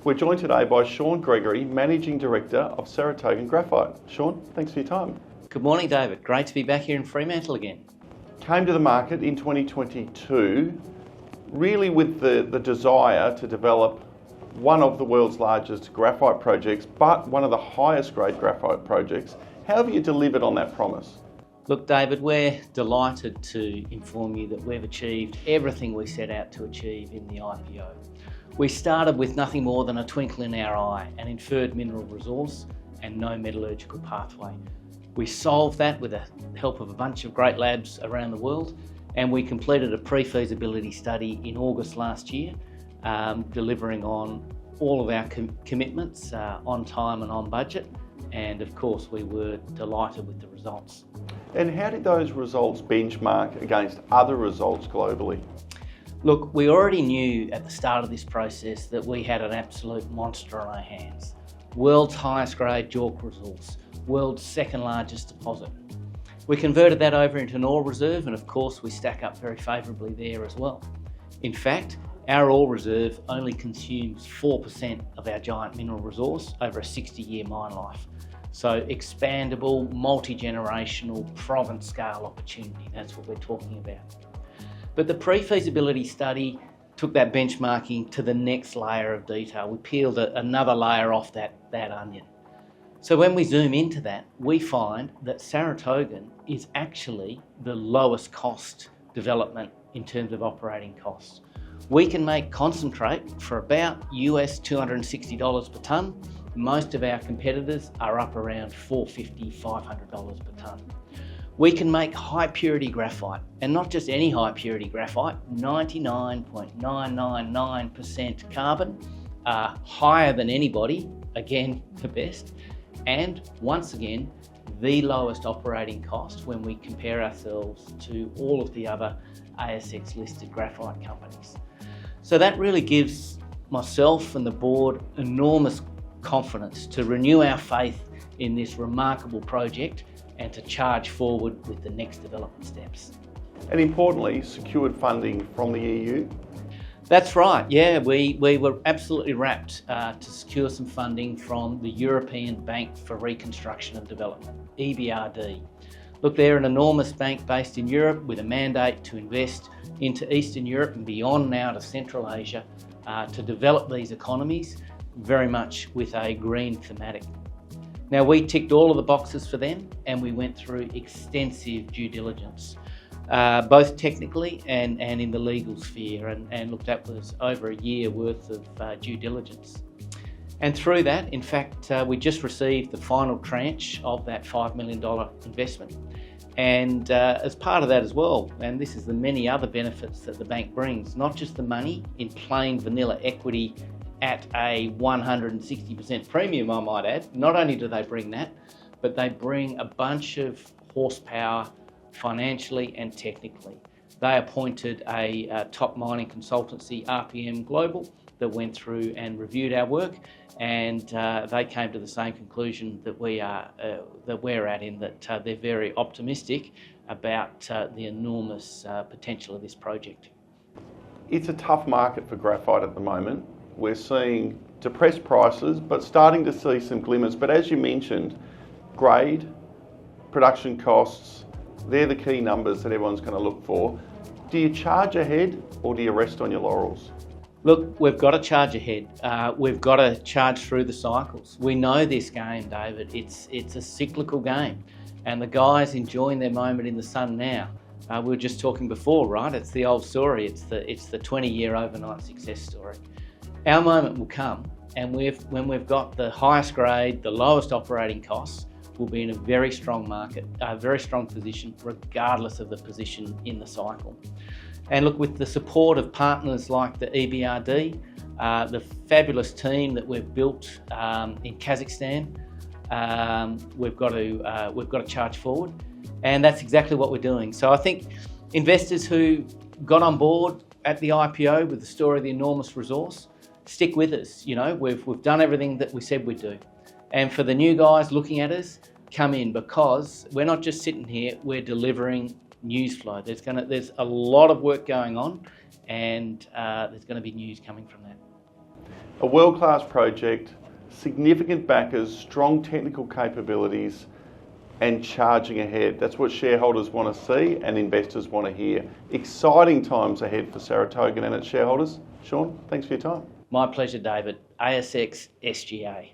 We're joined today by Sean Gregory, Managing Director of Sarytogan Graphite. Sean, thanks for your time. Good morning, David. Great to be back here in Fremantle again. Came to the market in 2022, really with the desire to develop one of the world's largest graphite projects, but one of the highest grade graphite projects. How have you delivered on that promise? Look, David, we're delighted to inform you that we've achieved everything we set out to achieve in the IPO. We started with nothing more than a twinkle in our eye, an inferred mineral resource and no metallurgical pathway. We solved that with the help of a bunch of great labs around the world, and we completed a pre-feasibility study in August last year, delivering on all of our commitments on time and on budget. And of course, we were delighted with the results. And how did those results benchmark against other results globally? Look, we already knew at the start of this process that we had an absolute monster on our hands. World's highest grade JORC resource, world's second largest deposit. We converted that over into an ore reserve, and of course we stack up very favourably there as well. In fact, our ore reserve only consumes 4% of our giant mineral resource over a 60-year mine life. So expandable, multi-generational, province-scale opportunity, that's what we're talking about. But the pre-feasibility study took that benchmarking to the next layer of detail. We peeled another layer off that onion. So when we zoom into that, we find that Sarytogan is actually the lowest cost development in terms of operating costs. We can make concentrate for about US $260 per tonne. Most of our competitors are up around $450, $500 per tonne. We can make high purity graphite, and not just any high purity graphite, 99.999% carbon, higher than anybody, again, the best, and once again, the lowest operating cost when we compare ourselves to all of the other ASX listed graphite companies. So that really gives myself and the board enormous confidence to renew our faith in this remarkable project and to charge forward with the next development steps. And importantly, secured funding from the EU? That's right, yeah, we were absolutely rapt to secure some funding from the European Bank for Reconstruction and Development, EBRD. Look, they're an enormous bank based in Europe with a mandate to invest into Eastern Europe and beyond now to Central Asia to develop these economies very much with a green thematic. Now, we ticked all of the boxes for them and we went through extensive due diligence, both technically and in the legal sphere, and look, that was over a year worth of due diligence. And through that, in fact, we just received the final tranche of that $5 million investment. And as part of that as well, and this is the many other benefits that the bank brings, not just the money in plain vanilla equity at a 160% premium, I might add. Not only do they bring that, but they bring a bunch of horsepower financially and technically. They appointed a top mining consultancy, RPM Global, that went through and reviewed our work, and they came to the same conclusion that we're at, in that they're very optimistic about the enormous potential of this project. It's a tough market for graphite at the moment. We're seeing depressed prices, but starting to see some glimmers. But as you mentioned, grade, production costs, they're the key numbers that everyone's going to look for. Do you charge ahead or do you rest on your laurels? Look, we've got to charge ahead. We've got to charge through the cycles. We know this game, David. It's a cyclical game, and the guys enjoying their moment in the sun now. We were just talking before, right? It's the old story. It's the 20-year overnight success story. Our moment will come, and when we've got the highest grade, the lowest operating costs, we'll be in a very strong market, a very strong position, regardless of the position in the cycle. And look, with the support of partners like the EBRD, the fabulous team that we've built in Kazakhstan, we've got to charge forward, and that's exactly what we're doing. So I think investors who got on board at the IPO with the story of the enormous resource, stick with us. You know, we've done everything that we said we'd do. And for the new guys looking at us, come in, because we're not just sitting here, we're delivering news flow. There's a lot of work going on, and there's going to be news coming from that. A world-class project, significant backers, strong technical capabilities, and charging ahead. That's what shareholders want to see and investors want to hear. Exciting times ahead for Sarytogan and its shareholders. Sean, thanks for your time. My pleasure, David. ASX SGA.